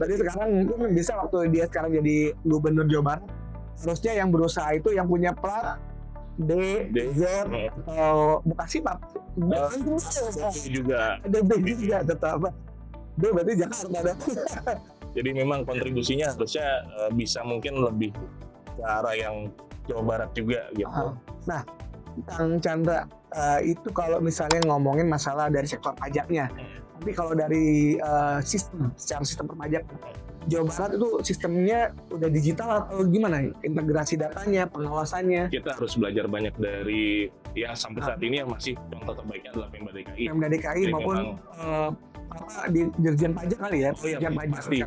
Berarti sekarang mungkin bisa waktu dia sekarang jadi gubernur Jawa Barat, harusnya yang berusaha itu yang punya plat D, Z, atau Bekasi Pak. Itu juga. Ada B juga tetap. B berarti Jakarta ada. Jadi memang kontribusinya harusnya bisa mungkin lebih ke arah yang Jawa Barat juga gitu. Nah, Kang Chandra, itu kalau misalnya ngomongin masalah dari sektor pajaknya, tapi kalau dari secara sistem perpajak, Jawa Barat itu sistemnya udah digital atau gimana? Integrasi datanya, pengawasannya? Kita harus belajar banyak dari ya sampai saat ini yang masih contoh terbaiknya adalah Pemda DKI. Pemda DKI maupun di Dirjen Pajak kali ya? Oh iya,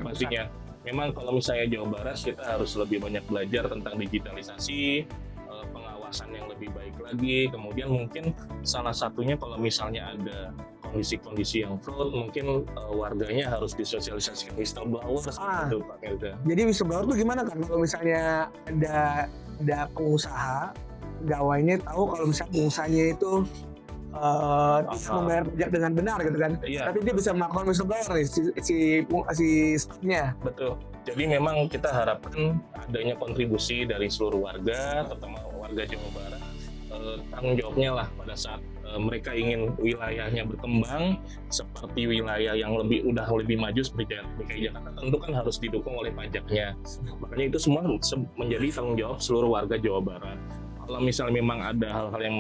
pastinya. Memang kalau misalnya Jawa Barat kita harus lebih banyak belajar tentang digitalisasi, pengawasan yang lebih baik lagi. Kemudian mungkin salah satunya kalau misalnya ada kondisi-kondisi yang fraud, mungkin warganya harus disosialisasikan whistleblower seperti itu Pak Melda. Jadi whistleblower itu gimana kan? Kalau misalnya ada pengusaha, pegawainya tahu kalau misalnya pengusahanya itu membayar pajak dengan benar gitu kan? Iya. Tapi dia bisa melakukan whistleblower nih si staffnya. Betul. Jadi memang kita harapkan adanya kontribusi dari seluruh warga, terutama warga Jawa Barat, tanggung jawabnya lah pada saat mereka ingin wilayahnya berkembang seperti wilayah yang udah lebih maju seperti DKI Jakarta, tentu kan harus didukung oleh pajaknya. Makanya itu semua menjadi tanggung jawab seluruh warga Jawa Barat. Kalau misalnya memang ada hal-hal yang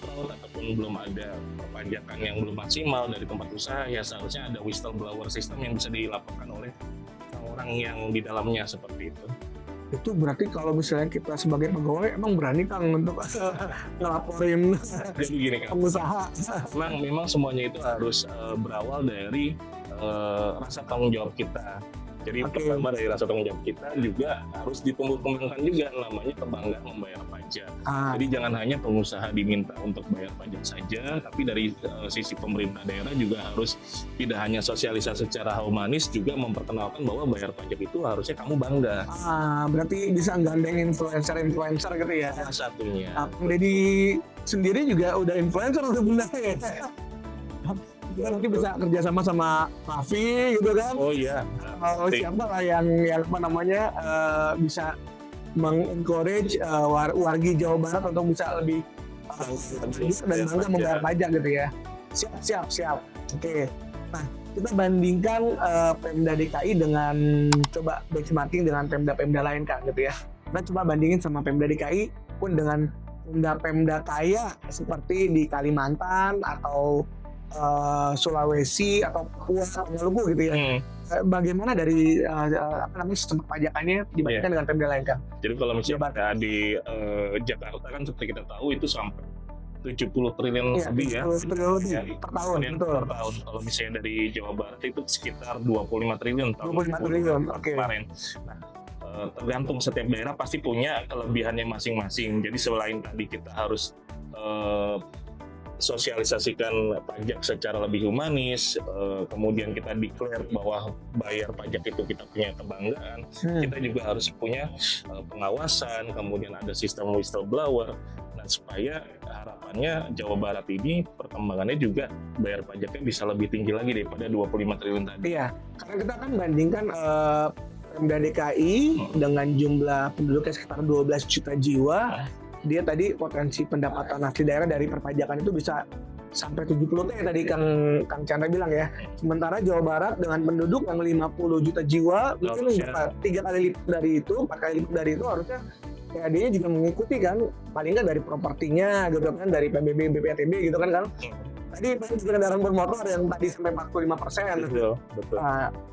fraud ataupun belum ada perpajakan yang belum maksimal dari tempat usaha, ya seharusnya ada whistleblower system yang bisa dilaporkan oleh orang yang di dalamnya seperti itu. Itu berarti kalau misalnya kita sebagai pegawai emang berani Kang untuk ngelaporin Jadi gini Kang, pengusaha. memang semuanya itu harus berawal dari rasa tanggung jawab kita. Jadi pertama dari rasa tanggung jawab kita juga harus ditumbuh-kembangkan juga namanya kebanggaan membayar pajak. Jadi jangan hanya pengusaha diminta untuk bayar pajak saja, tapi dari sisi pemerintah daerah juga harus tidak hanya sosialisasi secara humanis, juga memperkenalkan bahwa bayar pajak itu harusnya kamu bangga. Berarti bisa gandeng influencer gitu ya. Salah satunya. Jadi sendiri juga udah influencer sebenarnya. Nanti bisa kerjasama sama Raffi gitu kan? Oh iya. Siapa lah yang apa namanya bisa mengencourage wargi Jawa Barat untuk bisa lebih dan bangga membayar pajak gitu ya. Siap. Oke. Nah, kita bandingkan Pemda DKI dengan coba benchmarking dengan Pemda-Pemda lain Kak gitu ya. Kita coba bandingin sama Pemda DKI pun dengan Pemda kaya seperti di Kalimantan atau Sulawesi atau Papua, Maluku gitu ya. Bagaimana dari sistem perpajakannya dibandingkan dengan Pemda lain Kang? Jadi kalau misalnya di Jakarta kan seperti kita tahu itu sampai 70 triliun lebih ya. 70 triliun lebih per tahun, betul. Per tahun. Kalau misalnya dari Jawa Barat itu sekitar 25 triliun tahun 25 triliun, oke. Kemarin. Nah, tergantung setiap daerah pasti punya kelebihannya masing-masing. Jadi selain tadi kita harus sosialisasikan pajak secara lebih humanis, kemudian kita declare bahwa bayar pajak itu kita punya kebanggaan, kita juga harus punya pengawasan, kemudian ada sistem whistleblower, dan supaya harapannya Jawa Barat ini perkembangannya juga bayar pajaknya bisa lebih tinggi lagi daripada 25 triliun tadi. Iya, karena kita kan bandingkan Pemda DKI dengan jumlah penduduknya sekitar 12 juta jiwa, dia tadi potensi pendapatan asli daerah dari perpajakan itu bisa sampai 70 T tadi Kang Chandra bilang ya. Sementara Jawa Barat dengan penduduk yang 50 juta jiwa mungkin 3 kali lipat dari itu, 4 kali lipat dari itu harusnya PAD-nya juga mengikuti kan, paling nggak dari propertinya gitu kan, dari PBB, BPATB gitu kan Kang. Tadi kendaraan bermotor yang tadi sampai 45%. Betul.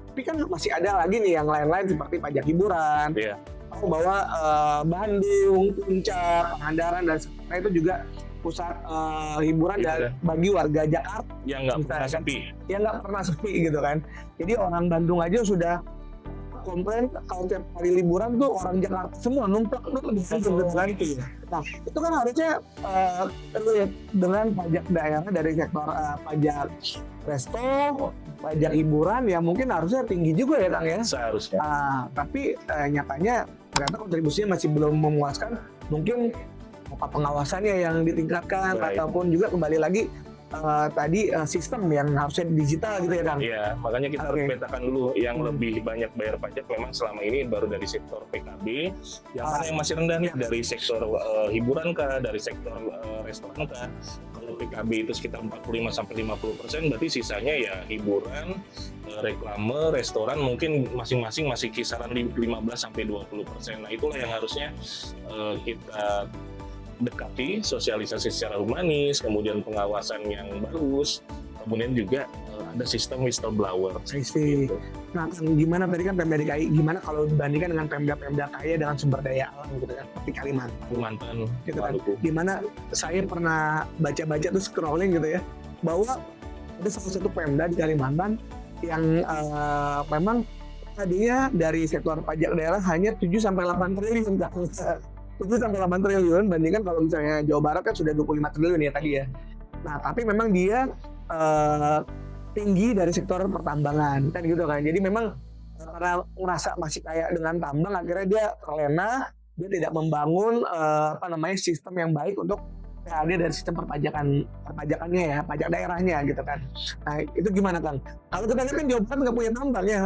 Tapi kan masih ada lagi nih yang lain-lain seperti pajak hiburan. Tahu bahwa Bandung, Puncak, Pangandaran dan sebagainya itu juga pusat hiburan dan bagi warga Jakarta yang nggak pernah sepi. Yang nggak pernah sepi gitu kan. Jadi orang Bandung aja sudah komplain kalau tiap hari liburan tuh orang Jakarta semua numpuk di situ kan. Nah itu kan harusnya dengan pajak daerah dari sektor pajak resto, pajak hiburan yang mungkin harusnya tinggi juga ya Kang ya. Seharusnya. Tapi nyatanya ternyata kontribusinya masih belum memuaskan. Mungkin pengawasannya yang ditingkatkan ataupun juga kembali lagi tadi sistem yang harusnya digital gitu ya Kang? Iya, makanya kita harus Oke. petakan dulu yang lebih banyak bayar pajak memang selama ini baru dari sektor PKB, yang mana yang masih rendah nih dari sektor hiburan kah, dari sektor restoran kah. Kalau PKB itu sekitar 45-50%, berarti sisanya ya hiburan, reklame, restoran mungkin masing-masing masih kisaran 15-20%. Nah, itulah yang harusnya kita dekati, sosialisasi secara humanis, kemudian pengawasan yang bagus, kemudian juga ada sistem whistleblower. Safety. Gitu. Nah, gimana tadi kan Pemda DKI, gimana kalau dibandingkan dengan Pemda-Pemda kaya dengan sumber daya alam gitu kan, seperti Kalimantan. Kalimantan, Gitu kan. Maluku. Dimana saya pernah baca-baca tuh scrolling gitu ya, bahwa ada salah satu Pemda di Kalimantan yang memang tadinya dari sektor pajak daerah hanya 7-8 triliun Kang. 7-8 triliun, bandingkan kalau misalnya Jawa Barat kan sudah 25 triliun ya tadi ya. Nah, tapi memang dia tinggi dari sektor pertambangan kan gitu kan. Jadi memang karena ngerasa masih kaya dengan tambang, akhirnya dia terlena, dia tidak membangun sistem yang baik untuk PAD dari sistem perpajakannya ya, pajak daerahnya gitu kan. Nah, itu gimana Kang? Kalau kita lihat kan Jawa Barat nggak punya tambang ya,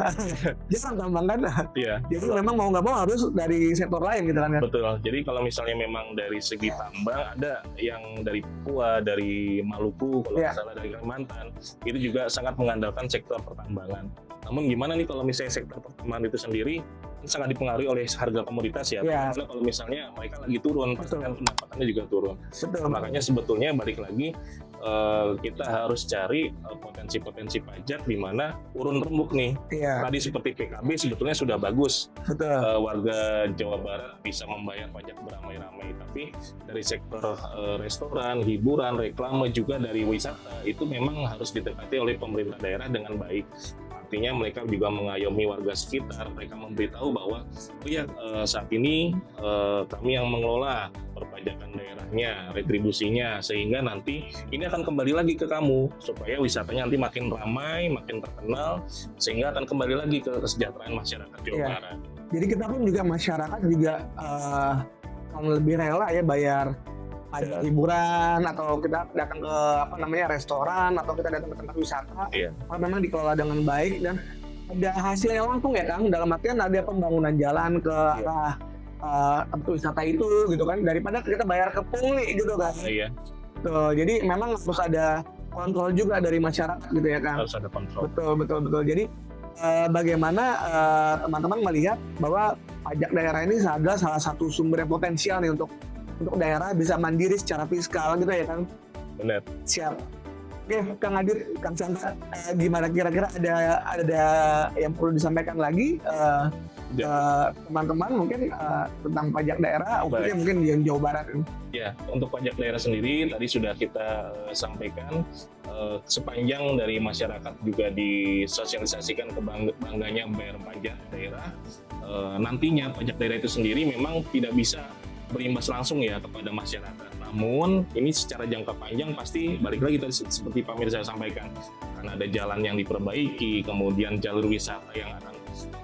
jarang tambang kan. Iya. Jadi memang mau nggak mau harus dari sektor lain gitu kan. Betul. Jadi kalau misalnya memang dari segi tambang ada yang dari Papua, dari Maluku, kalau nggak salah dari Kalimantan, itu juga sangat mengandalkan sektor pertambangan. Namun gimana nih kalau misalnya sektor pertambangan itu sendiri sangat dipengaruhi oleh harga komoditas ya. Karena kalau misalnya mereka lagi turun, pasti kan pendapatannya juga turun. Betul. Makanya sebetulnya balik lagi kita harus cari potensi-potensi pajak di mana urun rembuk nih. Iya. Tadi seperti PKB sebetulnya sudah bagus. Betul. Warga Jawa Barat bisa membayar pajak beramai-ramai, tapi dari sektor restoran, hiburan, reklame juga dari wisata itu memang harus didekati oleh pemerintah daerah dengan baik. Artinya mereka juga mengayomi warga sekitar, mereka memberitahu bahwa saat ini kami yang mengelola perpajakan daerahnya, retribusinya, sehingga nanti ini akan kembali lagi ke kamu supaya wisatanya nanti makin ramai, makin terkenal, sehingga akan kembali lagi ke kesejahteraan masyarakat Jawa Barat. Jadi kita pun juga masyarakat juga akan lebih rela ya bayar pajak hiburan, atau kita datang ke restoran, atau kita datang ke tempat wisata, kalau memang dikelola dengan baik dan ada hasilnya langsung ya Kang, dalam artian ada pembangunan jalan ke arah tempat wisata itu gitu kan, daripada kita bayar ke pungli gitu kan. Iya. Tuh, jadi memang harus ada kontrol juga dari masyarakat gitu ya Kang. Harus ada kontrol. Betul. Jadi bagaimana teman-teman melihat bahwa pajak daerah ini adalah salah satu sumber yang potensial nih untuk daerah bisa mandiri secara fiskal gitu ya Kang. Benar. Siap. Oke, Kang Adit, Kang Chandra, gimana kira-kira ada yang perlu disampaikan lagi teman-teman mungkin tentang pajak daerah, mungkin di Jawa Barat? Ya, untuk pajak daerah sendiri tadi sudah kita sampaikan, sepanjang dari masyarakat juga disosialisasikan bangganya bayar pajak daerah. Nantinya pajak daerah itu sendiri memang tidak bisa berimbas langsung ya kepada masyarakat. Namun ini secara jangka panjang pasti balik lagi tadi seperti Pak Mir saya sampaikan, karena ada jalan yang diperbaiki, kemudian jalur wisata yang akan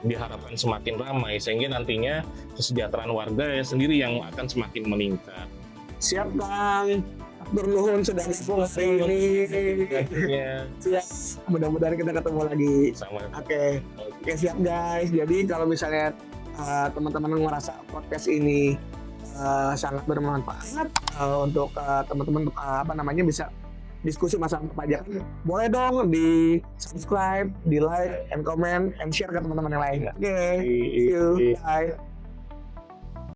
diharapkan semakin ramai, sehingga nantinya kesejahteraan warga sendiri yang akan semakin meningkat. Siap Kang, bernuhun sudah ngepung hari ini. Siap, mudah-mudahan kita ketemu lagi. Sama. Oke, siap guys. Jadi kalau misalnya teman-teman merasa podcast ini sangat bermanfaat untuk teman-teman bisa diskusi masalah perpajakan, boleh dong di subscribe, di like, and comment, and share ke teman-teman yang lain. Oke, see you, bye.